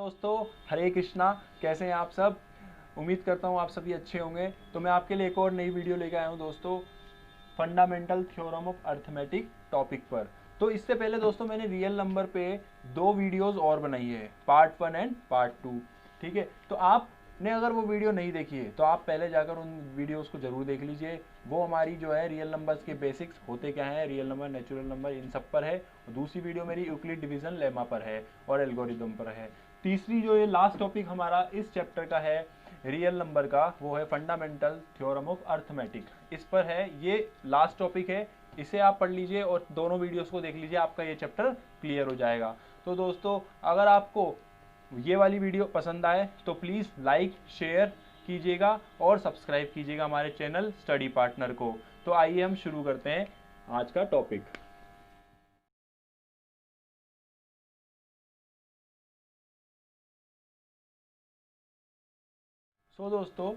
दोस्तों, हरे कृष्णा। कैसे हैं आप सब? उम्मीद करता हूँ आप सभी अच्छे होंगे। तो मैं आपके लिए एक और नई वीडियो लेकर आया हूँ दोस्तों, fundamental theorem of arithmetic topic पर। तो इससे पहले दोस्तों मैंने रियल नंबर पे 2 वीडियोस और बनाई है, पार्ट 1 एंड पार्ट 2। ठीक है, तो आपने अगर वो वीडियो नहीं देखी है तो आप पहले जाकर उन वीडियोस को जरूर देख लीजिए। वो हमारी जो है रियल नंबर्स के बेसिक्स होते क्या है, रियल नंबर, नेचुरल नंबर, इन सब पर है। और दूसरी वीडियो मेरी यूक्लिड डिवीजन लेमा पर है और एल्गोरिदम पर है। तीसरी जो ये लास्ट टॉपिक हमारा इस चैप्टर का है रियल नंबर का, वो है फंडामेंटल थ्योरम ऑफ अर्थमेटिक। इस पर है, ये लास्ट टॉपिक है। इसे आप पढ़ लीजिए और दोनों वीडियोस को देख लीजिए, आपका ये चैप्टर क्लियर हो जाएगा। तो दोस्तों, अगर आपको ये वाली वीडियो पसंद आए तो प्लीज़ लाइक शेयर कीजिएगा और सब्सक्राइब कीजिएगा हमारे चैनल स्टडी पार्टनर को। तो आइए हम शुरू करते हैं आज का टॉपिक। दोस्तों,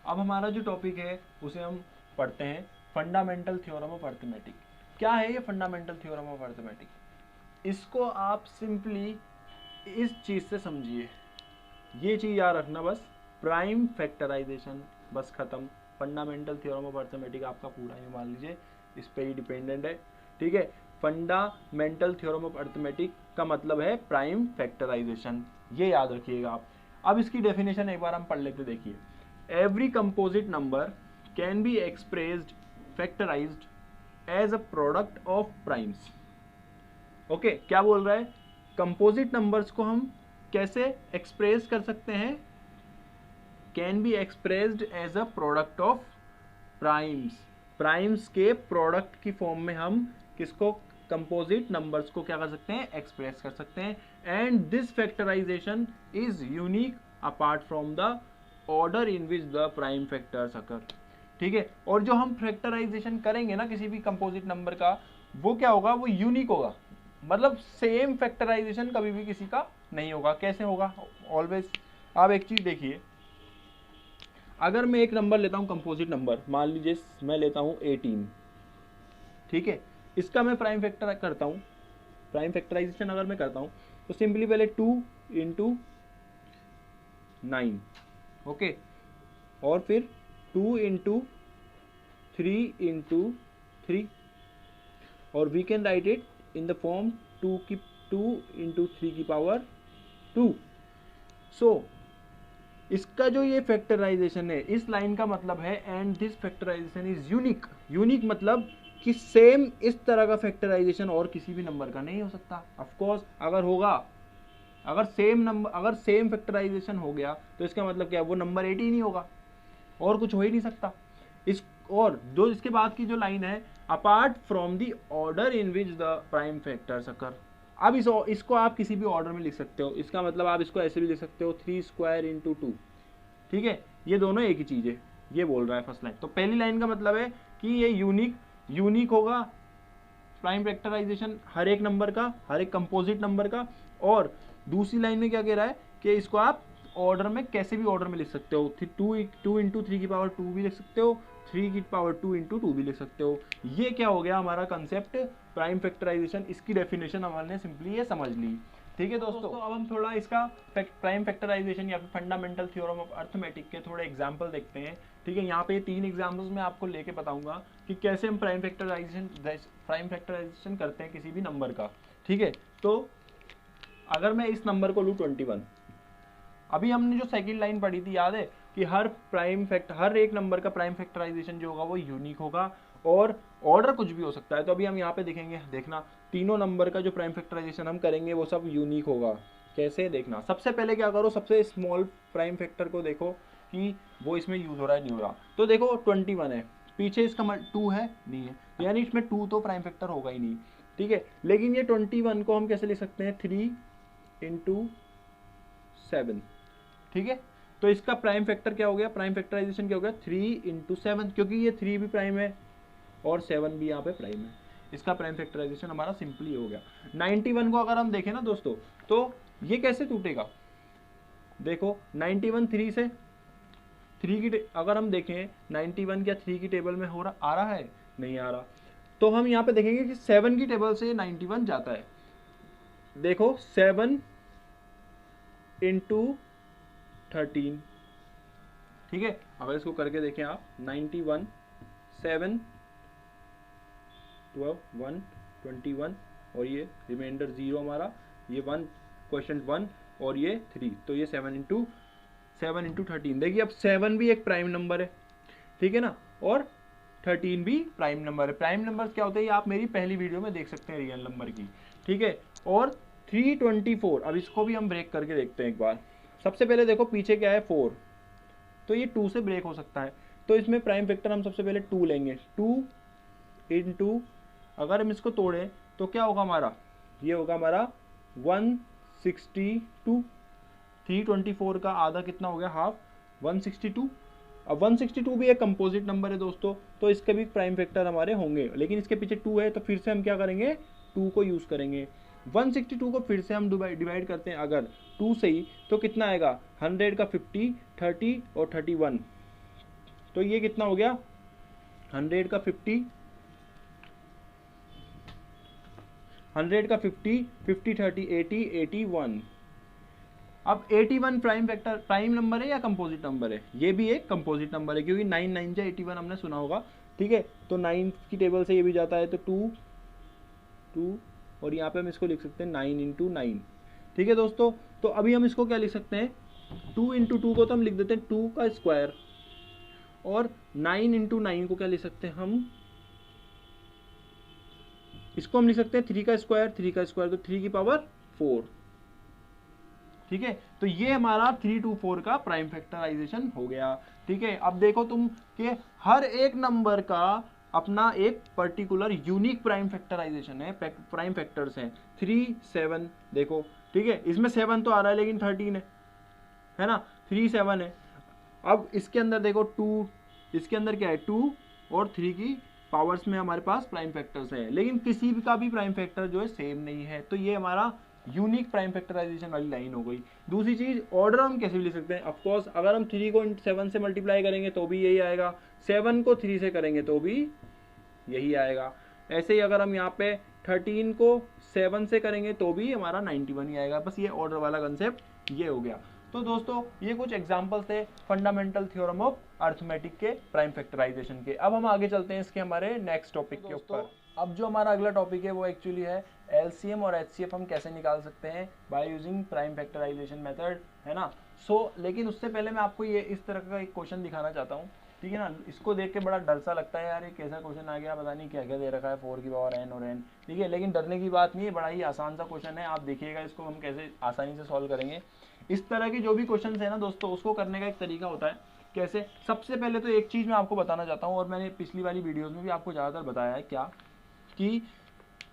अब हमारा जो टॉपिक है उसे हम पढ़ते हैं, फंडामेंटल थ्योरम ऑफ अर्थमेटिक। क्या है ये फंडामेंटल थ्योरम ऑफ अर्थमेटिक? इसको आप सिंपली इस चीज़ से समझिए, ये चीज़ याद रखना बस, प्राइम फैक्टराइजेशन, बस खत्म। फंडामेंटल थ्योरम ऑफ अर्थमेटिक आपका पूरा ये मान लीजिए इस पे ही डिपेंडेंट है। ठीक है, फंडामेंटल थ्योरम ऑफ अर्थमेटिक का मतलब है प्राइम फैक्टराइजेशन, ये याद रखिएगा आप। अब इसकी डेफिनेशन एक बार हम पढ़ लेते, देखिए। Every composite number can be expressed factorized as a product of primes. Okay, क्या बोल रहा है? कंपोजिट नंबर्स को हम कैसे एक्सप्रेस कर सकते हैं? Can be expressed as a product of primes. Primes के प्रोडक्ट की फॉर्म में हम किसको, कंपोजिट नंबर्स को क्या कर सकते हैं, एक्सप्रेस कर सकते हैं। And this factorisation is unique apart from the order in which the prime factors occur. ठीक है, और जो हम फैक्टराइजेशन करेंगे ना किसी भी कंपोजिट नंबर का, वो क्या होगा, वो यूनिक होगा। मतलब सेम फैक्टराइजेशन कभी भी किसी का नहीं होगा। कैसे होगा? ऑलवेज आप एक चीज देखिए, अगर मैं एक नंबर लेता हूं कंपोजिट नंबर, मान लीजिए मैं लेता हूं 18। ठीक है, इसका मैं प्राइम फैक्टर करता हूं, प्राइम फैक्टराइजेशन अगर मैं करता हूं तो सिंपली पहले 2 इंटू 9, ओके, और फिर 2 इंटू 3 इंटू 3, और we can write it in the form 2 into 3 की पावर 2। सो इसका जो ये फैक्टराइजेशन है, इस लाइन का मतलब है and this factorisation is unique. Unique मतलब कि सेम इस तरह का फैक्टराइजेशन और किसी भी नंबर का नहीं हो सकता। ऑफ कोर्स अगर होगा, अगर सेम नंबर, अगर सेम फैक्टराइजेशन हो गया तो इसका मतलब क्या है, वो नंबर 18 ही होगा और कुछ हो ही नहीं सकता। इस और जो इसके बाद की जो लाइन है, apart from the order in which the prime factors occur. अब इसको आप किसी भी ऑर्डर में लिख सकते हो। इसका मतलब आप इसको ऐसे भी लिख सकते हो 3 स्क्वायर इंटू 2। ठीक है, ये दोनों एक ही चीज है, ये बोल रहा है फर्स्ट लाइन। तो पहली लाइन का मतलब है कि ये यूनिक होगा प्राइम फैक्टराइजेशन हर एक नंबर का, हर एक कंपोजिट नंबर का। और दूसरी लाइन में क्या कह रहा है कि इसको आप ऑर्डर में कैसे भी ऑर्डर में लिख सकते हो, 2 इंटू 3 की पावर 2 भी लिख सकते हो, 3 की पावर 2 इंटू 2 भी लिख सकते हो। ये क्या हो गया हमारा कंसेप्ट, प्राइम फैक्टराइजेशन। इसकी डेफिनेशन हमने सिंपली ये समझ ली। ठीक है दोस्तों, अब हम थोड़ा इसका प्राइम फैक्टराइजेशन या फिर फंडामेंटल थ्योरम ऑफ अर्थमेटिक के थोड़े एग्जांपल देखते हैं। ठीक है, यहाँ पे 3 एग्जांपल्स मैं आपको लेके बताऊंगा कि कैसे हम प्राइम फैक्टराइजेशन करते हैं किसी भी नंबर का। ठीक है, तो अगर मैं इस नंबर को लूँ 21, अभी हमने जो सेकंड लाइन पढ़ी थी याद है कि हर एक नंबर का प्राइम फैक्टराइजेशन जो होगा वो यूनिक होगा और ऑर्डर कुछ भी हो सकता है। तो अभी हम यहाँ पे देखेंगे, देखना, तीनों नंबर का जो प्राइम फैक्टराइजेशन हम करेंगे वो सब यूनिक होगा। कैसे देखना, सबसे पहले क्या करो, सबसे स्मॉल प्राइम फैक्टर को देखो कि वो इसमें यूज हो रहा है नहीं हो रहा। तो देखो 21 है, पीछे इसका 2 है, नहीं है, यानी इसमें 2 तो प्राइम फैक्टर होगा ही नहीं। ठीक है, लेकिन ये 21 को हम कैसे लिख सकते हैं, 3 इंटू 7। ठीक है, तो इसका प्राइम फैक्टर क्या हो गया, प्राइम फैक्टराइजेशन क्या हो गया, 3 इंटू 7, क्योंकि ये 3 भी प्राइम है और 7 भी यहाँ पे प्राइम है। इसका प्राइम फैक्टराइजेशन हमारा सिंपली हो गया। 91 को अगर हम देखें ना दोस्तों, तो ये कैसे टूटेगा, देखो 91 3 से, 3 की अगर हम देखें 91 क्या 3 की टेबल में आ रहा है, नहीं आ रहा। तो हम यहाँ पे देखेंगे कि 7 की टेबल से 91 जाता है। देखो 7 इंटू 13, ठीक है। अगर इसको करके देखें आप 91, 7, 12, 1, 21 और ये रिमाइंडर 0 हमारा, ये 1 क्वेश्चन 1 और ये 3, तो ये 7 इंटू 13। देखिए अब 7 भी एक प्राइम नंबर है, ठीक है ना, और 13 भी प्राइम नंबर है। प्राइम नंबर क्या होते हैं ये आप मेरी पहली वीडियो में देख सकते हैं रियल नंबर की, ठीक है। और 324, अब इसको भी हम ब्रेक करके देखते हैं एक बार। सबसे पहले देखो पीछे क्या है 4, तो ये 2 से ब्रेक हो सकता है, तो इसमें प्राइम फैक्टर हम सबसे पहले 2 लेंगे। 2 इंटू, अगर हम इसको तोड़ें तो क्या होगा हमारा, ये होगा हमारा 162। 324 का आधा कितना हो गया, हाफ, 162। अब 162 भी एक कंपोजिट नंबर है दोस्तों, तो इसके भी प्राइम फैक्टर हमारे होंगे, लेकिन इसके पीछे 2 है तो फिर से हम क्या करेंगे, 2 को यूज़ करेंगे। 162 को फिर से हम डिवाइड करते हैं अगर 2 से ही, तो कितना आएगा, 100 का 50, 30 और 31, तो ये कितना हो गया, 100 का 50, 50, 30, 80, 81। अब 81 प्राइम फैक्टर प्राइम नंबर है या कंपोजिट नंबर है, ये भी एक कंपोजिट नंबर है, क्योंकि 9 9 जा 81 हमने सुना होगा, ठीक है। तो 9 की टेबल से ये भी जाता है, तो 2 और यहाँ पे हम इसको लिख सकते हैं 9 इंटू 9, ठीक है दोस्तों। तो अभी हम इसको क्या लिख सकते हैं, 2 इंटू 2 को तो हम लिख देते हैं 2 का स्क्वायर, और 9 इंटू 9 को क्या लिख सकते हैं हम, इसको हम लिख सकते हैं 3 का स्क्वायर, 3 का स्क्वायर तो 3 की पावर 4, ठीक है। तो ये हमारा 324 का प्राइम फैक्टराइजेशन हो गया, ठीक है। अब देखो तुम कि हर एक नंबर का अपना एक पर्टिकुलर यूनिक प्राइम फैक्टराइजेशन है, प्राइम फैक्टर्स हैं 3, 7 देखो, ठीक है। इसमें 7 तो आ रहा है लेकिन 13 है ना, 3, 7 है। अब इसके अंदर देखो 2, इसके अंदर क्या है 2 और 3 की पावर्स में हमारे पास प्राइम फैक्टर्स है, लेकिन किसी का भी प्राइम फैक्टर जो है सेम नहीं है, तो ये हमारा यूनिक प्राइम फैक्टराइजेशन वाली लाइन हो गई। दूसरी चीज, ऑर्डर हम कैसे भी लिख सकते हैं, ऑफकोर्स अगर हम 3 को 7 से मल्टीप्लाई करेंगे तो भी यही आएगा, 7 को 3 से करेंगे तो भी यही आएगा। ऐसे ही अगर हम यहाँ पे 13 को 7 से करेंगे तो भी हमारा 91 ही आएगा। बस ये ऑर्डर वाला कंसेप्ट ये हो गया। तो दोस्तों ये कुछ एग्जाम्पल्स थे फंडामेंटल थ्योरम ऑफ अर्थमेटिक के प्राइम फैक्टराइजेशन के। अब हम आगे चलते हैं इसके हमारे नेक्स्ट टॉपिक के ऊपर। अब जो हमारा अगला टॉपिक है वो एक्चुअली है एलसीएम और एचसीएफ हम कैसे निकाल सकते हैं by using prime factorization method, है ना। लेकिन उससे पहले मैं आपको ये इस तरह का एक क्वेश्चन दिखाना चाहता हूँ, ठीक है ना। इसको देख के बड़ा डर सा लगता है यार, ये कैसा क्वेश्चन आ गया, पता नहीं क्या क्या दे रखा है 4 की पावर n और n, ठीक है। लेकिन डरने की बात नहीं है, बड़ा ही आसान सा क्वेश्चन है। आप देखिएगा इसको हम कैसे आसानी से सॉल्व करेंगे। इस तरह के जो भी क्वेश्चन है ना दोस्तों, उसको करने का एक तरीका होता है कैसे। सबसे पहले तो एक चीज़ मैं आपको बताना चाहता हूँ, और मैंने पिछली वाली वीडियोज़ में भी आपको ज़्यादातर बताया है क्या, कि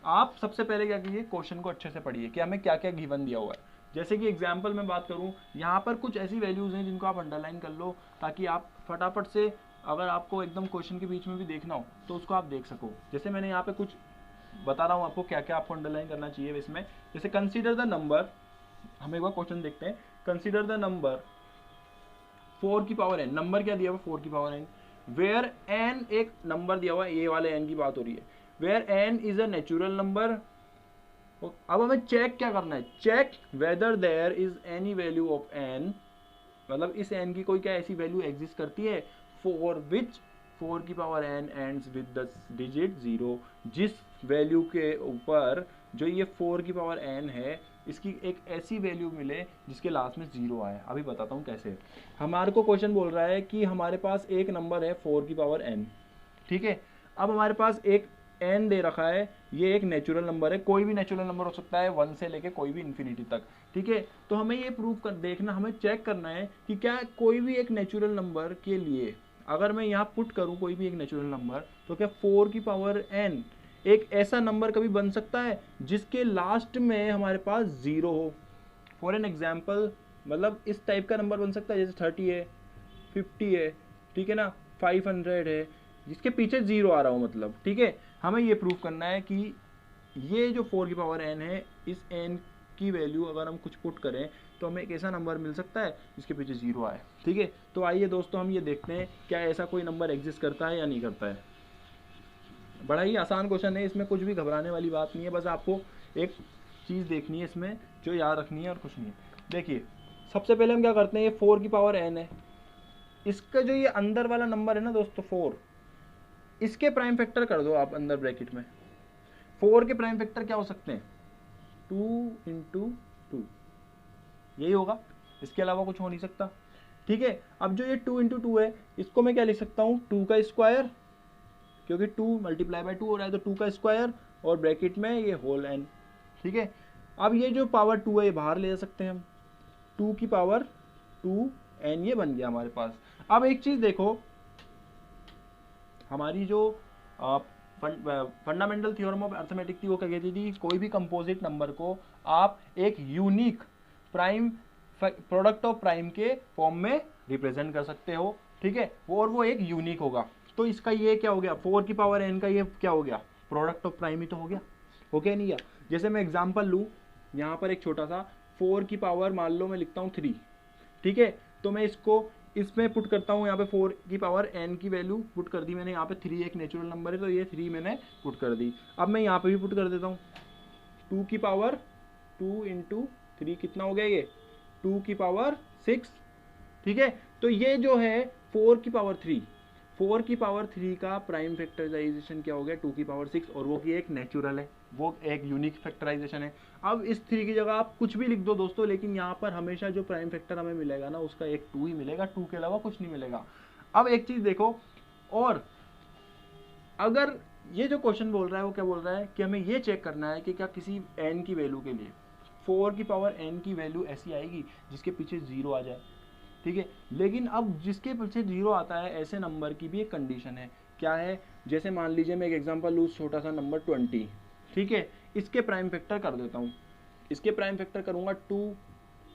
आप सबसे पहले क्या कीजिए, क्वेश्चन को अच्छे से पढ़िए कि हमें क्या क्या गिवन दिया हुआ है। जैसे कि एग्जाम्पल में बात करूं, यहाँ पर कुछ ऐसी वैल्यूज़ हैं जिनको आप अंडरलाइन कर लो, ताकि आप फटाफट से, अगर आपको एकदम क्वेश्चन के बीच में भी देखना हो तो उसको आप देख सको। जैसे मैंने यहाँ पे कुछ बता रहा हूँ आपको क्या क्या आपको अंडरलाइन करना चाहिए इसमें। जैसे कंसीडर द नंबर, हम एक बार क्वेश्चन देखते हैं। कंसीडर द नंबर 4 की पावर n, नंबर क्या दिया हुआ 4 की पावर n, वेयर n एक नंबर दिया हुआ है, ये वाले n की बात हो रही है, where n is a natural number. अब हमें चेक क्या करना है, check whether there is any value of n, मतलब इस n की कोई क्या ऐसी वैल्यू एग्जिस्ट करती है फॉर विच 4 की power n ends with the digit 0, जिस वैल्यू के ऊपर जो ये 4 की पावर n है इसकी एक ऐसी वैल्यू मिले जिसके लास्ट में 0 आए। अभी बताता हूँ कैसे। हमारे को क्वेश्चन बोल रहा है कि हमारे पास एक नंबर है 4 की पावर n, ठीक है। अब हमारे पास एक n दे रखा है, ये एक नेचुरल नंबर है, कोई भी नेचुरल नंबर हो सकता है 1 से लेके कोई भी इन्फिनिटी तक, ठीक है। तो हमें ये प्रूव कर देखना, हमें चेक करना है कि क्या कोई भी एक नेचुरल नंबर के लिए अगर मैं यहाँ पुट करूँ कोई भी एक नेचुरल नंबर, तो क्या 4 की पावर n एक ऐसा नंबर कभी बन सकता है जिसके लास्ट में हमारे पास 0 हो। फॉर एन एग्जाम्पल, मतलब इस टाइप का नंबर बन सकता है, जैसे 30 है, 50 है, ठीक है ना, 500 है, जिसके पीछे 0 आ रहा हो, मतलब, ठीक है। हमें ये प्रूफ करना है कि ये जो 4 की पावर n है, इस n की वैल्यू अगर हम कुछ पुट करें तो हमें एक ऐसा नंबर मिल सकता है जिसके पीछे 0 आए, ठीक है। तो आइए दोस्तों हम ये देखते हैं क्या ऐसा कोई नंबर एग्जिस्ट करता है या नहीं करता है। बड़ा ही आसान क्वेश्चन है, इसमें कुछ भी घबराने वाली बात नहीं है, बस आपको एक चीज़ देखनी है इसमें जो याद रखनी है और कुछ नहीं है। देखिए सबसे पहले हम क्या करते हैं, ये 4 की पावर n है, इसका जो ये अंदर वाला नंबर है ना दोस्तों 4, इसके प्राइम फैक्टर कर दो आप अंदर ब्रैकेट में। 4 के प्राइम फैक्टर क्या हो सकते हैं, 2 इंटू 2, यही होगा, इसके अलावा कुछ हो नहीं सकता। ठीक है, अब जो ये 2 इंटू 2 है, इसको मैं क्या लिख सकता हूँ, 2 का स्क्वायर, क्योंकि 2 मल्टीप्लाई बाय 2 हो रहा है, तो 2 का स्क्वायर और ब्रैकेट में ये होल n। ठीक है, अब ये जो पावर 2 है ये बाहर ले जा सकते हैं हम, 2 की पावर 2n, ये बन गया हमारे पास। अब एक चीज देखो, हमारी जो फंडामेंटल थ्योरम ऑफ अर्थमेटिक थी वो क्या कहती थी, कोई भी कंपोजिट नंबर को आप एक unique prime product of prime के फॉर्म में रिप्रेजेंट कर सकते हो। ठीक है, और वो एक यूनिक होगा। तो इसका ये क्या हो गया, 4 की पावर n का ये क्या हो गया, प्रोडक्ट ऑफ प्राइम ही तो हो गया, हो गया नहीं गया। जैसे मैं एग्जांपल लूँ, यहाँ पर एक छोटा सा 4 की पावर मान लो मैं लिखता हूँ 3। ठीक है, तो मैं इसको इसमें पुट करता हूँ, यहाँ पे 4 की पावर n की वैल्यू पुट कर दी मैंने, यहाँ पे 3 एक नेचुरल नंबर है तो ये 3 मैंने पुट कर दी। अब मैं यहाँ पे भी पुट कर देता हूँ, 2 की पावर 2 इंटू 3 कितना हो गया, ये 2 की पावर 6। ठीक है, तो ये जो है 4 की पावर 3, 4 की पावर 3 का प्राइम फैक्टराइजेशन क्या हो गया, 2 की पावर 6, और वो की एक नेचुरल है, वो एक यूनिक फैक्टराइजेशन है। अब इस 3 की जगह आप कुछ भी लिख दो दोस्तों, लेकिन यहाँ पर हमेशा जो प्राइम फैक्टर हमें मिलेगा ना, उसका एक 2 ही मिलेगा, 2 के अलावा कुछ नहीं मिलेगा। अब एक चीज देखो, और अगर ये जो क्वेश्चन बोल रहा है वो क्या बोल रहा है कि हमें ये चेक करना है कि क्या किसी n की वैल्यू के लिए 4 की पावर n की वैल्यू ऐसी आएगी जिसके पीछे 0 आ जाए। ठीक है, लेकिन अब जिसके पीछे 0 आता है ऐसे नंबर की भी एक कंडीशन है, क्या है, जैसे मान लीजिए मैं एक एग्जांपल लूँ, छोटा सा नंबर 20। ठीक है, इसके प्राइम फैक्टर कर देता हूँ, इसके प्राइम फैक्टर करूँगा 2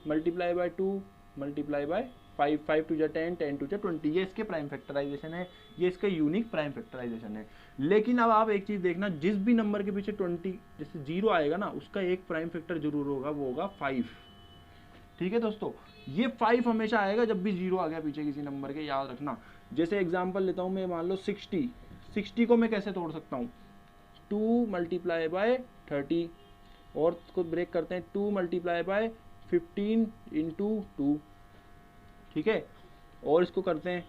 multiply by 2 multiply by 5, 5 two जा 10, 10 टू जा 20, ये इसके प्राइम फैक्टराइजेशन है, ये इसका यूनिक प्राइम फैक्टराइजेशन है। लेकिन अब आप एक चीज़ देखना, जिस भी नंबर के पीछे 20 जैसे 0 आएगा ना, उसका एक प्राइम फैक्टर जरूर होगा, वो होगा 5। ठीक है दोस्तों, ये 5 हमेशा आएगा जब भी 0 आ गया पीछे किसी नंबर के, याद रखना। जैसे एग्जांपल लेता हूँ मैं, मान लो 60 को मैं कैसे तोड़ सकता हूँ, 2 मल्टीप्लाई बाय 30, और को ब्रेक करते हैं 2 मल्टीप्लाई बाय 15 इंटू 2। ठीक है, और इसको करते हैं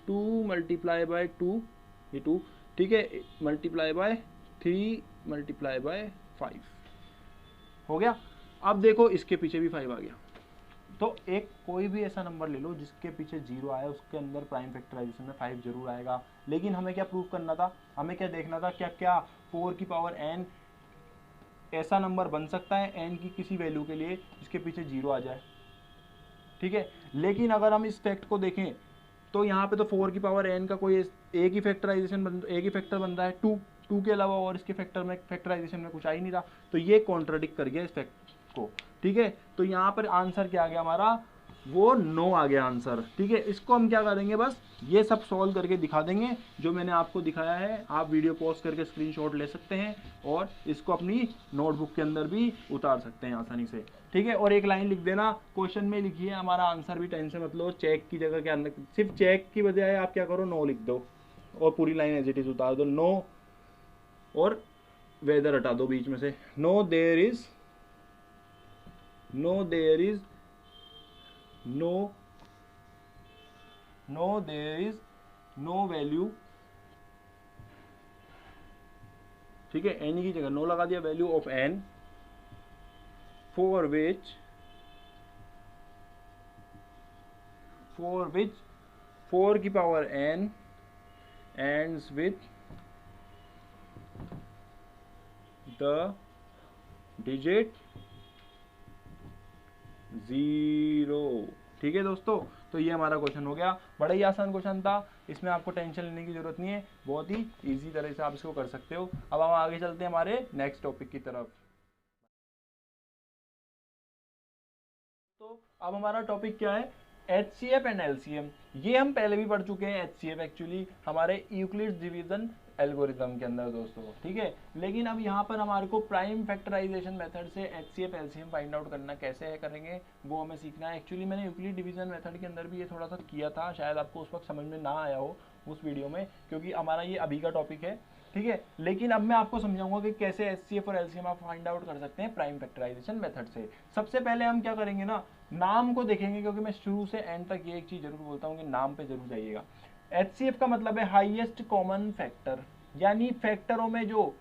2 मल्टीप्लाई बाय 2, ये 2। ठीक है, मल्टीप्लाई बाय 3 मल्टीप्लाई बाय 5 हो गया। अब देखो इसके पीछे भी 5 आ गया। तो एक कोई भी ऐसा नंबर ले लो जिसके पीछे 0 आया, उसके अंदर प्राइम फैक्टराइजेशन में 5 जरूर आएगा। लेकिन हमें क्या प्रूव करना था, हमें क्या देखना था, क्या क्या 4 की पावर n ऐसा नंबर बन सकता है n की किसी वैल्यू के लिए जिसके पीछे 0 आ जाए। ठीक है, लेकिन अगर हम इस फैक्ट को देखें तो यहाँ पे तो 4 की पावर n का कोई एक ही फैक्टराइजेशन एक ही फैक्टर बन रहा है 2 के अलावा, और इसके फैक्टराइजेशन में कुछ आ ही नहीं रहा, तो ये कॉन्ट्राडिक्ट कर गया इस फैक्ट को। ठीक है, तो यहाँ पर आंसर क्या आ गया हमारा, वो 9 आ गया आंसर। ठीक है, इसको हम क्या करेंगे, बस ये सब सॉल्व करके दिखा देंगे जो मैंने आपको दिखाया है। आप वीडियो पॉज करके स्क्रीनशॉट ले सकते हैं और इसको अपनी नोटबुक के अंदर भी उतार सकते हैं आसानी से। ठीक है, और एक लाइन लिख देना, क्वेश्चन में लिखिए हमारा आंसर भी, टेंशन मत लो, चेक की जगह क्या, सिर्फ चेक की बजाय आप क्या करो, नो लिख दो और पूरी लाइन एज इट इज उतार दो, नो और वेदर हटा दो बीच में से, no there is no there is no value। ठीक है, n की जगह नो लगा दिया, value of n for which 4 की power n ends with the digit 0। ठीक है दोस्तों, तो ये हमारा क्वेश्चन हो गया, बड़ा ही आसान क्वेश्चन था, इसमें आपको टेंशन लेने की जरूरत नहीं है, बहुत ही इजी तरह से आप इसको कर सकते हो। अब हम आगे चलते हैं हमारे नेक्स्ट टॉपिक की तरफ। तो अब हमारा टॉपिक क्या है, HCF एंड LCM। ये हम पहले भी पढ़ चुके हैं, HCF एक्चुअली हमारे यूक्लिड्स डिवीजन एल्गोरिथम के अंदर दोस्तों। ठीक है, लेकिन अब यहाँ पर हमारे को प्राइम फैक्टराइजेशन मेथड से HCF LCM फाइंड आउट करना कैसे है करेंगे, वो हमें सीखना है। एक्चुअली मैंने यूक्लिड डिवीजन मेथड के अंदर भी ये थोड़ा सा किया था, शायद आपको उस वक्त समझ में ना आया हो उस वीडियो में, क्योंकि हमारा ये अभी का टॉपिक है। ठीक है। लेकिन अब मैं आपको समझाऊंगा कि कैसे एचसीएफ और एलसीएम आप फाइंड आउट कर सकते हैं प्राइम फैक्टराइजेशन मेथड से। सबसे पहले हम क्या करेंगे ना, नाम को देखेंगे, क्योंकि मैं शुरू से एंड तक ये एक चीज जरूर बोलता हूँ कि नाम पे जरूर जाइएगा। एचसीएफ का मतलब है हाईएस्ट कॉमन फैक्टर, यानी फैक्टरों में जो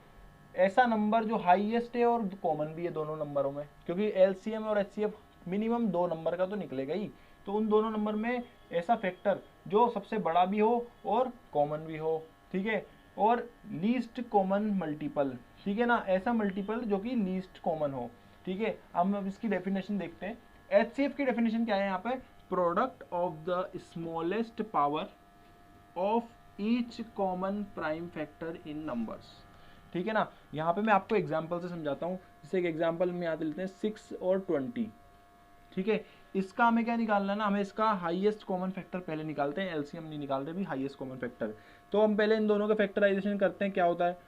ऐसा नंबर जो हाईएस्ट है और कॉमन भी है दोनों नंबरों में, क्योंकि एलसीएम और एचसीएफ मिनिमम 2 नंबर का तो निकलेगा ही, तो उन दोनों नंबर में ऐसा फैक्टर जो सबसे बड़ा भी हो और कॉमन भी हो, ठीक है। और लीस्ट कॉमन मल्टीपल, ठीक है ना, ऐसा मल्टीपल जो कि लीस्ट कॉमन हो, ठीक है। अब इसकी डेफिनेशन देखते हैं। एचसीएफ की डेफिनेशन क्या है यहाँ पे, product of the smallest power of each common prime factor in numbers, ठीक है ना। यहाँ पे मैं आपको एग्जांपल से समझाता हूँ। जैसे एक एग्जांपल में यहाँ लेते हैं 6 और 20, ठीक है। इसका हमें क्या निकालना है ना, हमें इसका हाईएस्ट कॉमन फैक्टर पहले निकालते हैं, एलसीएम नहीं निकालते भी, हाईएस्ट कॉमन फैक्टर। तो हम पहले इन दोनों का फैक्टराइजेशन करते हैं। क्या होता है,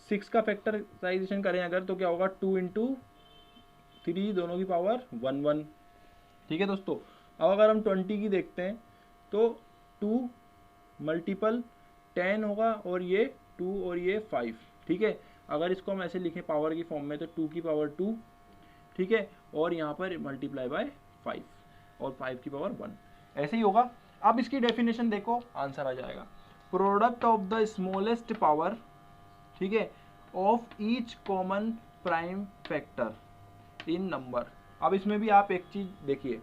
6 का फैक्टराइजेशन करें अगर तो क्या होगा, 2 इंटू 3 दोनों की पावर 1 1, ठीक है दोस्तों। अब अगर हम 20 की देखते हैं तो 2 मल्टीपल 10 होगा और ये 2 और ये 5, ठीक है। अगर इसको हम ऐसे लिखें पावर की फॉर्म में तो 2 की पावर 2, ठीक है, और यहाँ पर मल्टीप्लाई बाय 5 और 5 की पावर 1, ऐसे ही होगा। अब इसकी डेफिनेशन देखो, आंसर आ जाएगा। Product of the smallest power, ठीक है, of each common prime factor in number. अब इसमें भी आप एक चीज देखिए,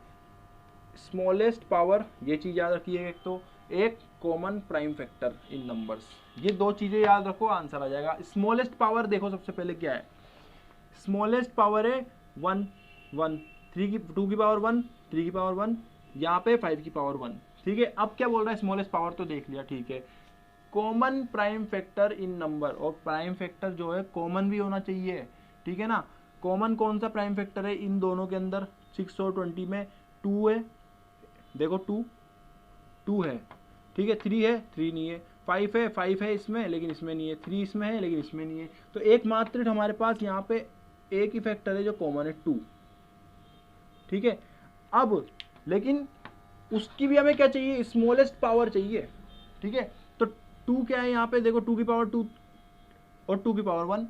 स्मॉलेस्ट पावर, ये चीज याद रखिए, एक तो एक common prime factor in numbers, ये दो चीजें याद रखो, आंसर आ जाएगा। स्मॉलेस्ट पावर देखो सबसे पहले क्या है, स्मॉलेस्ट पावर है 1 1, 2 की पावर 1, 3 की पावर 1, यहाँ पे 5 की पावर 1, ठीक है। अब क्या बोल रहा है, स्मॉलेस्ट पावर तो देख लिया, ठीक है। Common prime factor in number, और प्राइम फैक्टर जो है कॉमन भी होना चाहिए, ठीक है ना। कॉमन कौन सा प्राइम फैक्टर है इन दोनों के अंदर, 6 और 20 में 2 है, देखो 2 है, ठीक है। 3 है, 3 नहीं है। 5 है इसमें लेकिन इसमें नहीं है। 3 इसमें है लेकिन इसमें नहीं है। तो एकमात्र हमारे पास यहाँ पे एक ही फैक्टर है जो कॉमन है, 2, ठीक है। अब लेकिन उसकी भी हमें क्या चाहिए, स्मॉलेस्ट पावर चाहिए, ठीक है। तो 2 क्या है यहाँ पे, देखो 2 की पावर 2 और 2 की पावर 1,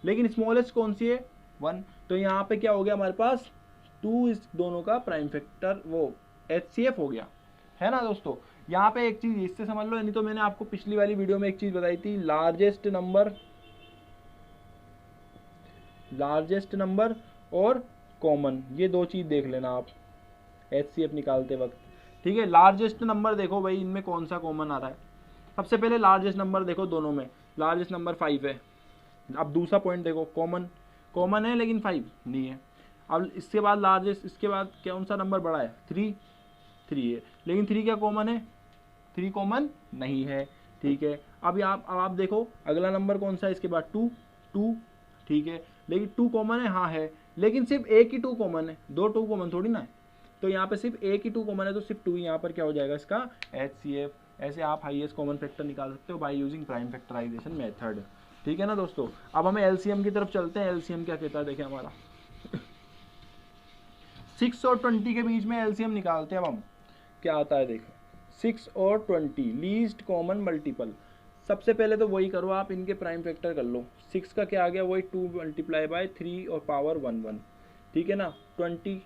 लेकिन स्मॉलेस्ट कौन सी है, 1। तो यहाँ पे क्या हो गया हमारे पास, 2 इस दोनों का प्राइम फैक्टर वो एचसीएफ हो गया, है ना दोस्तों। यहाँ पे एक चीज इससे समझ लो, नहीं तो मैंने आपको पिछली वाली वीडियो में एक चीज बताई थी, लार्जेस्ट नंबर और कॉमन, ये दो चीज देख लेना आप एचसीएफ निकालते वक्त, ठीक है। लार्जेस्ट नंबर देखो भाई इनमें कौन सा कॉमन आ रहा है। सबसे पहले लार्जेस्ट नंबर देखो, दोनों में लार्जेस्ट नंबर 5 है। अब दूसरा पॉइंट देखो, कॉमन है लेकिन 5 नहीं है। अब इसके बाद लार्जेस्ट, इसके बाद कौन सा नंबर बड़ा है, 3 है, लेकिन 3 क्या कॉमन है, 3 कॉमन नहीं है, ठीक है। अब आप देखो अगला नंबर कौन सा है, इसके बाद 2, ठीक है, लेकिन 2 कॉमन है, हाँ है, लेकिन सिर्फ एक ही 2 कॉमन है, 2 2 कॉमन थोड़ी ना है। तो यहाँ पे सिर्फ एक ही 2 कॉमन है, तो सिर्फ 2 यहाँ पर क्या हो जाएगा इसका एचसीएफ। ऐसे आप हाईएस्ट कॉमन फैक्टर निकाल सकते हो by using prime factorization method, ठीक है ना दोस्तों। अब हमें एलसीएम की तरफ चलते हैं। एलसीएम क्या कहता है, देखिए हमारा 6 और 20 के बीच में एलसीएम निकालते हैं। अब हम क्या आता है देखो, 6 और 20 लीस्ट कॉमन मल्टीपल। सबसे पहले तो वही करो आप, इनके प्राइम फैक्टर कर लो। 6 का क्या आ गया, वही 2 मल्टीप्लाई बाय 3 और पावर 1 1, ठीक है ना। 20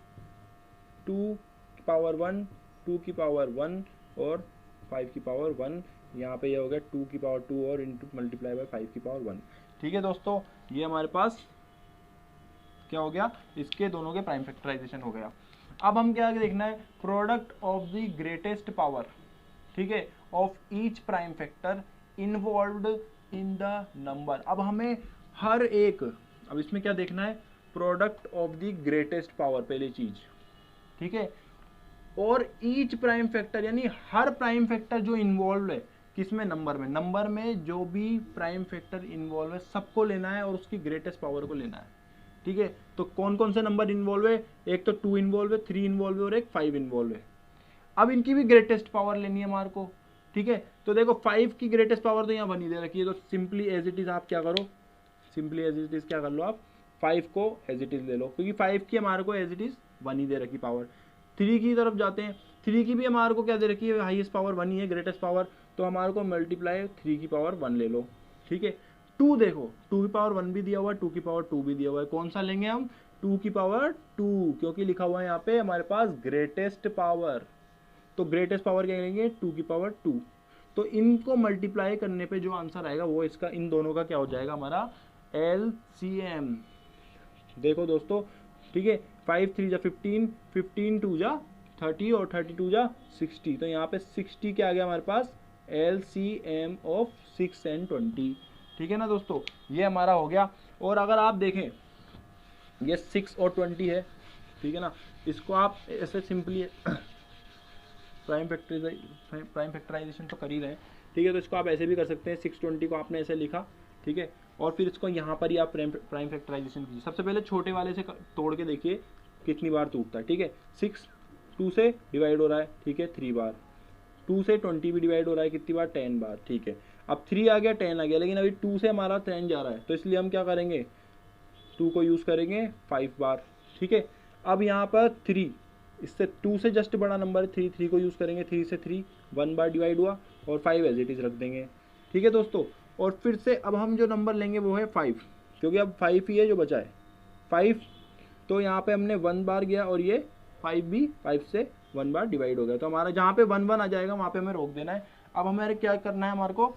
2 की पावर 1, 2 की पावर 1 और 5 की पावर 1, यहाँ पे ये हो गया 2 की पावर 2 और इंटू मल्टीप्लाई बाय 5 की पावर 1, ठीक है दोस्तों। ये हमारे पास क्या हो गया, इसके दोनों के प्राइम फैक्टराइजेशन हो गया। अब हम क्या देखना है, product of the greatest power, ठीक है, of each prime factor involved in the number. अब हमें हर एक, अब इसमें क्या देखना है, product of the greatest power पहली चीज, ठीक है, और ईच प्राइम फैक्टर यानी हर प्राइम फैक्टर जो इन्वॉल्व है किसमें, नंबर में जो भी प्राइम फैक्टर इन्वॉल्व है सबको लेना है और उसकी ग्रेटेस्ट पावर को लेना है, ठीक है। तो कौन कौन से नंबर इन्वॉल्व है, एक तो 2 इन्वॉल्व है, 3 इन्वॉल्व है और एक 5 इन्वॉल्व है। अब इनकी भी ग्रेटेस्ट पावर लेनी है हमारे को, ठीक है। तो देखो 5 की ग्रेटेस्ट पावर तो यहाँ बनी दे रखी है, तो सिंपली एज इट इज आप क्या करो, सिंपली एज इट इज क्या कर लो आप, 5 को एज इट इज ले लो, क्योंकि 5 की हमारे को एज इट इज बनी दे रखी पावर। 3 की तरफ जाते हैं, 3 की भी हमारे को क्या दे रखी है, हाईएस्ट पावर 1 ही है, ग्रेटेस्ट पावर, तो हमारे को मल्टीप्लाई 3 की पावर 1 ले लो, ठीक है। 2 देखो 2 की पावर 1 भी दिया हुआ है, 2 की पावर 2 भी दिया हुआ है, कौन सा लेंगे हम? 2 की पावर 2, क्योंकि लिखा हुआ है यहाँ पे हमारे पास ग्रेटेस्ट पावर। तो ग्रेटेस्ट पावर क्या लेंगे? 2 की पावर 2। तो इनको मल्टीप्लाई करने पे जो आंसर आएगा वो इसका, इन दोनों का क्या हो जाएगा हमारा? LCM। देखो दोस्तों, ठीक है, 5 3 जा 15, 15 2 जा 30 और 32 जा 60। तो यहाँ पे 60 क्या आ गया हमारे पास? LCM of 6 and 20। ठीक है ना दोस्तों, ये हमारा हो गया। और अगर आप देखें ये 6 और 20 है, ठीक है ना, इसको आप ऐसे सिंपली प्राइम फैक्टराइजेशन तो कर ही रहे हैं, ठीक है, तो इसको आप ऐसे भी कर सकते हैं। 620 को आपने ऐसे लिखा, ठीक है, और फिर इसको यहाँ पर ही आप प्राइम फैक्टराइजेशन कीजिए। सबसे पहले छोटे वाले से तोड़ के देखिए कितनी बार टूटता है। ठीक है, 6 2 से डिवाइड हो रहा है, ठीक है, 3 बार। 2 से 20 भी डिवाइड हो रहा है कितनी बार? 10 बार। ठीक है, अब 3 आ गया, 10 आ गया, लेकिन अभी 2 से हमारा 10 जा रहा है, तो इसलिए हम क्या करेंगे? 2 को यूज़ करेंगे 5 बार। ठीक है, अब यहाँ पर 3, इससे 2 से जस्ट बड़ा नंबर 3 को यूज़ करेंगे। 3 से 3 1 बार डिवाइड हुआ, और 5 एज इट इज़ रख देंगे। ठीक है दोस्तों, और फिर से अब हम जो नंबर लेंगे वो है 5, क्योंकि अब 5 ही है जो बचा है 5। तो यहाँ पे हमने 1 बार गया, और ये 5 भी 5 से 1 बार डिवाइड हो गया। तो हमारा जहाँ पे 1 1 आ जाएगा वहाँ पे हमें रोक देना है। अब हमारे क्या करना है? हमारे को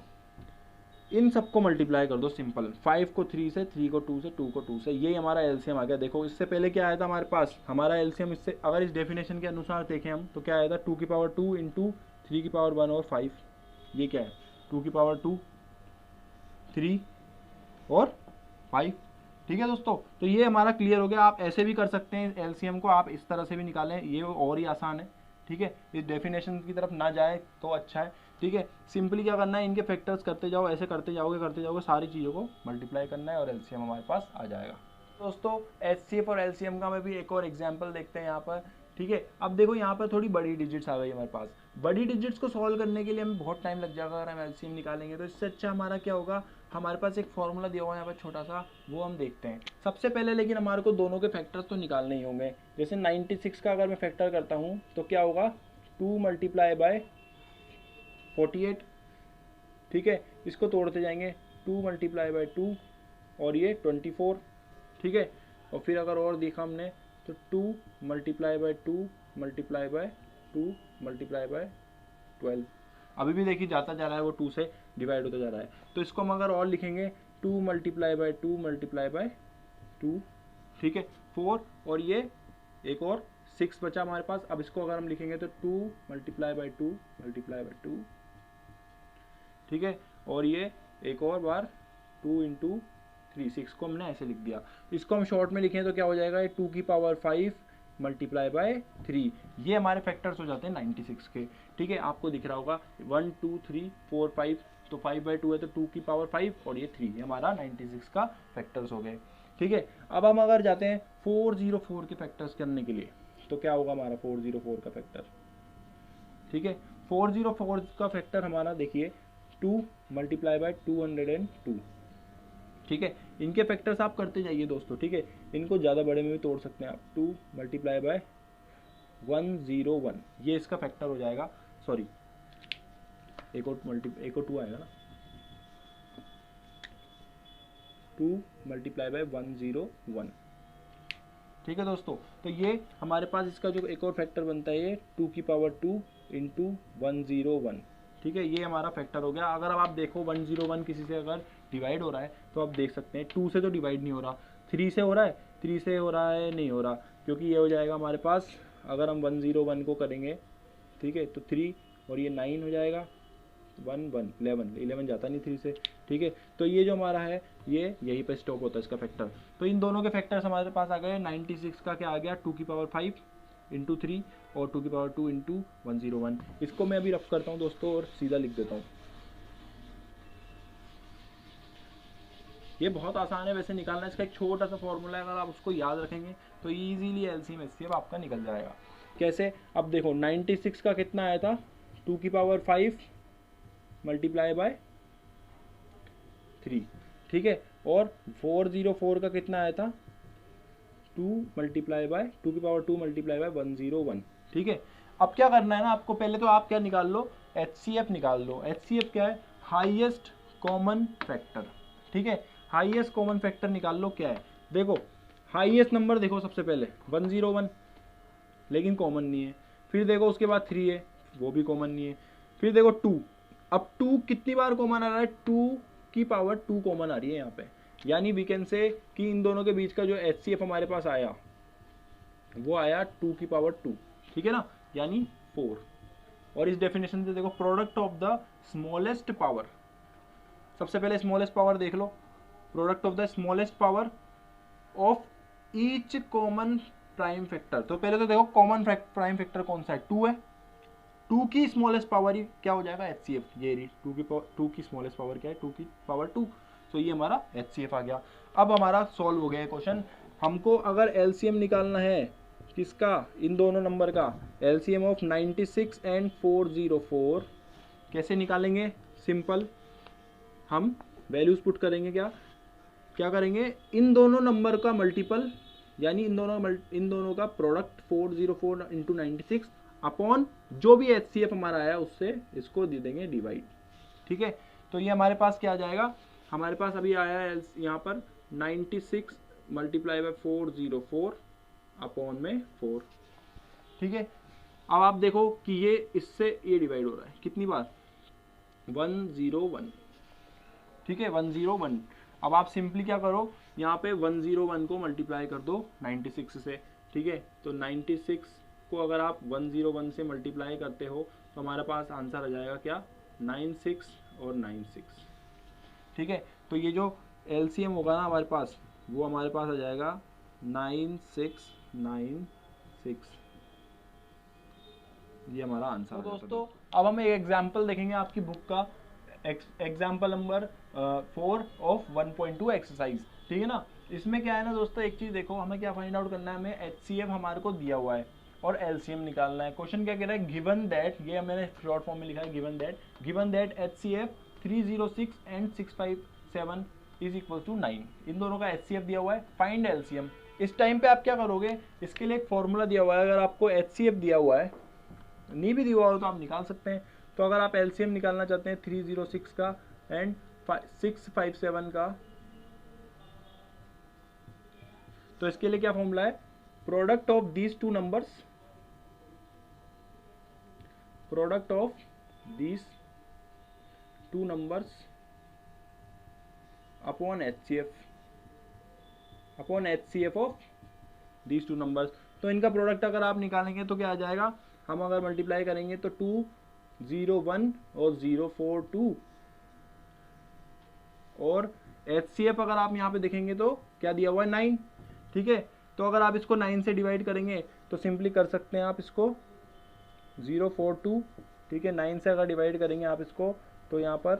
इन सबको मल्टीप्लाई कर दो, सिंपल। 5 को 3 से, 3 को 2 से, 2 को 2 से, ये हमारा एलसीएम आ गया। देखो इससे पहले क्या आया था हमारे पास? हमारा एलसीएम इससे, अगर इस डेफिनेशन के अनुसार देखें हम, तो क्या आया था? 2 की पावर 2 इंटू 3 की पावर 1 और 5। ये क्या है? 2 की पावर 2, 3 और 5। ठीक है दोस्तों, तो ये हमारा क्लियर हो गया। आप ऐसे भी कर सकते हैं एलसीएम को, आप इस तरह से भी निकालें, ये और ही आसान है। ठीक है, इस डेफिनेशन की तरफ ना जाए तो अच्छा है। ठीक है, सिंपली क्या करना है? इनके फैक्टर्स करते जाओ, ऐसे करते जाओगे, सारी चीज़ों को मल्टीप्लाई करना है और एलसीएम हमारे पास आ जाएगा। दोस्तों एचसीएफ और एलसीएम का मैं भी एक और एग्जांपल देखते हैं यहाँ पर। ठीक है, अब देखो यहाँ पर थोड़ी बड़ी डिजिट्स आ गई हमारे पास। बड़ी डिजिट्स को सॉल्व करने के लिए हमें बहुत टाइम लग जाएगा अगर हम एलसीएम निकालेंगे। तो इससे अच्छा हमारा क्या होगा? हमारे पास एक फॉर्मूला दिया हुआ है यहाँ पर छोटा सा, वो हम देखते हैं सबसे पहले। लेकिन हमारे को दोनों के फैक्टर्स तो निकालने ही होंगे। जैसे 96 का अगर मैं फैक्टर करता हूँ तो क्या होगा? 2 मल्टीप्लाई बाय 48। ठीक है, इसको तोड़ते जाएंगे, 2 मल्टीप्लाई बाय 2 और ये 24। ठीक है, और फिर अगर और देखा हमने तो 2 multiply by 2 multiply by 2 multiply bye 12। अभी भी देखिए जाता जा रहा है, वो 2 से डिवाइड होता जा रहा है। तो इसको हम अगर और लिखेंगे 2 मल्टीप्लाई बाय 2 मल्टीप्लाई बाय 2। ठीक है, 4 और ये एक और 6 बचा हमारे पास। अब इसको अगर हम लिखेंगे तो 2 मल्टीप्लाई बाय 2 मल्टीप्लाई बाय 2। ठीक है, और ये एक और बार 2 इंटू 3, 6 को हमने ऐसे लिख दिया। इसको हम शॉर्ट में लिखें तो क्या हो जाएगा? 2 की पावर 5 मल्टीप्लाई बाय 3। ये हमारे फैक्टर्स हो जाते हैं 96 के। ठीक है, आपको दिख रहा होगा 1 2 3 4 5, तो 5 बाई 2 है तो 2 की पावर 5 और ये 3, हमारा 96 का फैक्टर्स हो गए। ठीक है, अब हम अगर जाते हैं 404 के फैक्टर्स करने के लिए, तो क्या होगा हमारा 404 का फैक्टर? ठीक है, 404 का फैक्टर हमारा देखिए 2 मल्टीप्लाई बाय 202। ठीक है, इनके फैक्टर्स आप करते जाइए दोस्तों। ठीक है, इनको ज़्यादा बड़े में भी तोड़ सकते हैं आप। 2 मल्टीप्लाई बाय 101, ये इसका फैक्टर हो जाएगा। सॉरी, एक और 2 आएगा ना। 2 मल्टीप्लाई बाय 101। ठीक है दोस्तों, तो ये हमारे पास इसका जो एक और फैक्टर बनता है ये 2 की पावर 2 इंटू 101। ठीक है, ये हमारा फैक्टर हो गया। अगर आप देखो 101 किसी से अगर डिवाइड हो रहा है तो आप देख सकते हैं 2 से तो डिवाइड नहीं हो रहा, 3 से हो रहा है, 3 से हो रहा है, नहीं हो रहा, क्योंकि ये हो जाएगा हमारे पास, अगर हम 101 को करेंगे, ठीक है, तो 3 और ये 9 हो जाएगा, 1 1 11 जाता नहीं 3 से। ठीक है, तो ये जो हमारा है ये यहीं पे स्टॉप होता है इसका फैक्टर। तो इन दोनों के फैक्टर्स हमारे पास आ गए। 96 का क्या आ गया? 2 की पावर 5 इंटू 3 और 2 की पावर 2 इंटू 101। इसको मैं अभी रफ करता हूँ दोस्तों और सीधा लिख देता हूँ। ये बहुत आसान है वैसे निकालना, इसका एक छोटा सा फॉर्मूला है, अगर आप उसको याद रखेंगे तो ईजीली एलसीएम एचसीएफ आपका निकल जाएगा। कैसे? अब देखो 96 का कितना आया था? 2 की पावर 5 मल्टीप्लाई बाय 3। ठीक है, और 404 का कितना आया था? 2 मल्टीप्लाई बाय 2 की पावर 2 मल्टीप्लाई बाय 101। ठीक है, अब क्या करना है ना आपको, पहले तो आप क्या निकाल लो? एचसीएफ निकाल लो। एचसीएफ क्या है? Highest common factor. ठीक है, हाईएस्ट कॉमन फैक्टर निकाल लो क्या है। देखो हाईएस्ट नंबर देखो सबसे पहले 101, लेकिन कॉमन नहीं है। फिर देखो उसके बाद 3 है, वो भी कॉमन नहीं है। फिर देखो 2, अब 2 कितनी बार कॉमन आ रहा है, 2 की पावर 2 कॉमन आ रही है यहाँ पे। यानी वी कैन से कि इन दोनों के बीच का जो HCF हमारे पास आया वो आया 2 की पावर 2, ठीक है ना, यानी 4। और इस डेफिनेशन से देखो product of the smallest power, सबसे पहले स्मॉलेस्ट पावर देख लो, product of the smallest power of each common prime factor. तो पहले तो देखो कॉमन प्राइम फैक्टर कौन सा है, 2 है। 2 की स्मॉलेस्ट पावर ही क्या हो जाएगा, HCF। ये रही 2 की स्मॉलेस्ट पावर क्या है, 2 की पावर 2। तो ये हमारा HCF आ गया। अब हमारा सॉल्व हो गया क्वेश्चन। हमको अगर LCM निकालना है किसका, इन दोनों नंबर का, LCM ऑफ 96 एंड 404, कैसे निकालेंगे, सिंपल, हम वैल्यूज पुट करेंगे, क्या करेंगे, इन दोनों नंबर का मल्टीपल, यानी इन दोनों का प्रोडक्ट 404 इंटू 96 अपॉन जो भी HCF हमारा आया उससे इसको दे देंगे डिवाइड, ठीक है। तो ये हमारे पास क्या आ जाएगा, हमारे पास अभी आया है यहाँ पर 96 मल्टीप्लाई बाय 404 अपॉन में 4, ठीक है। अब आप देखो कि ये इससे ये डिवाइड हो रहा है कितनी बार, 101, ठीक है, 101। अब आप सिंपली क्या करो, यहाँ पे 101 को मल्टीप्लाई कर दो 96 से, ठीक है। तो 96 को अगर आप 101 से मल्टीप्लाई करते हो तो हमारे पास आंसर आ जाएगा क्या, 96 और 96, ठीक है। तो ये जो LCM होगा ना हमारे पास, वो हमारे पास आ जाएगा 9696, ये हमारा आंसर। तो दोस्तों अब हम एक एग्जाम्पल देखेंगे आपकी बुक का, एग्जाम्पल नंबर 4 ऑफ 1.2 एक्सरसाइज, ठीक है ना। इसमें क्या है ना दोस्तों, एक चीज देखो, हमें क्या फाइंड आउट करना है, हमें HCF हमारे को दिया हुआ है और LCM निकालना है। क्वेश्चन क्या कह रहा है, गिवन दैट, ये मैंने शॉर्ट फॉर्म में लिखा है, given that HCF 306 and 657 is equal to 9। इन दोनों का HCF दिया हुआ है, फाइंड LCM। इस टाइम पे आप क्या करोगे, इसके लिए एक फॉर्मूला दिया हुआ है, अगर आपको HCF दिया हुआ है, नहीं भी दिया हुआ हो तो आप निकाल सकते हैं। तो अगर आप LCM निकालना चाहते हैं 306 का एंड 657 का, तो इसके लिए क्या फॉर्मूला है, product of these two numbers, product of these two numbers upon HCF of these two numbers. तो इनका प्रोडक्ट अगर आप निकालेंगे तो क्या आ जाएगा, हम अगर मल्टीप्लाई करेंगे तो 201 और 042, और HCF अगर आप यहाँ पे देखेंगे तो क्या दिया हुआ है, 9, ठीक है। तो अगर आप इसको 9 से डिवाइड करेंगे तो सिंपली कर सकते हैं आप इसको 042, ठीक है, 9 से अगर डिवाइड करेंगे आप इसको तो यहाँ पर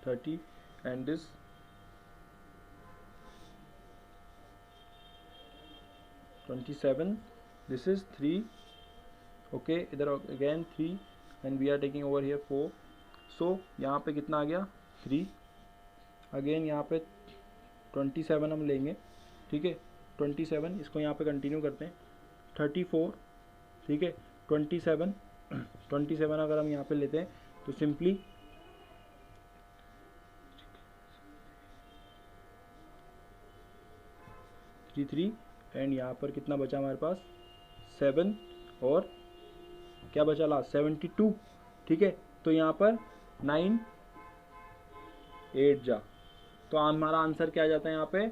30 and this 27, this is 3, okay, इधर again 3 and we are taking over here 4, so यहाँ पे कितना आ गया 3, अगेन यहाँ पे 27 हम लेंगे, ठीक है, 27, इसको यहाँ पे कंटिन्यू करते हैं, 34, ठीक है, 27 अगर हम यहाँ पे लेते हैं तो सिंपली 3 एंड यहाँ पर कितना बचा हमारे पास 7 और क्या बचा लास्ट 72, ठीक है। तो यहाँ पर 9 8 जा, तो हमारा आंसर क्या आ जाता है यहाँ पे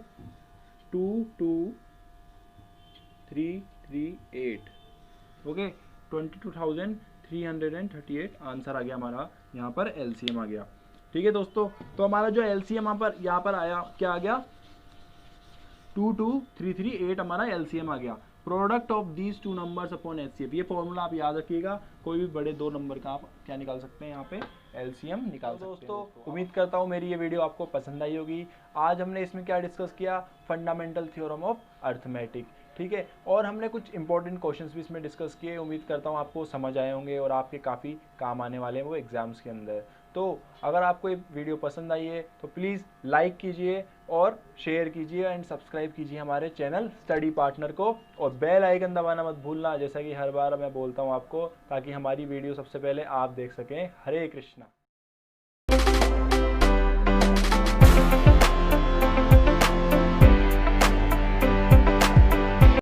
22338, ओके, 22,338 आंसर आ गया हमारा, यहाँ पर LCM आ गया, ठीक है दोस्तों। तो हमारा जो LCM यहाँ पर आया क्या आ गया 22338 हमारा LCM आ गया, product of these two numbers upon HCF। ये फॉर्मूला आप याद रखिएगा, कोई भी बड़े दो नंबर का आप क्या निकाल सकते हैं, यहाँ पे LCM निकाल सकते हैं। दोस्तों उम्मीद करता हूँ मेरी ये वीडियो आपको पसंद आई होगी। आज हमने इसमें क्या डिस्कस किया, फंडामेंटल थ्योरम ऑफ अर्थमेटिक, ठीक है, और हमने कुछ इंपॉर्टेंट क्वेश्चंस भी इसमें डिस्कस किए। उम्मीद करता हूँ आपको समझ आए होंगे और आपके काफ़ी काम आने वाले हैं वो एग्जाम्स के अंदर। तो अगर आपको ये वीडियो पसंद आई है तो प्लीज़ लाइक कीजिए, और शेयर कीजिए एंड सब्सक्राइब कीजिए हमारे चैनल स्टडी पार्टनर को, और बेल आइकन दबाना मत भूलना, जैसा कि हर बार मैं बोलता हूँ आपको, ताकि हमारी वीडियो सबसे पहले आप देख सकें। हरे कृष्णा।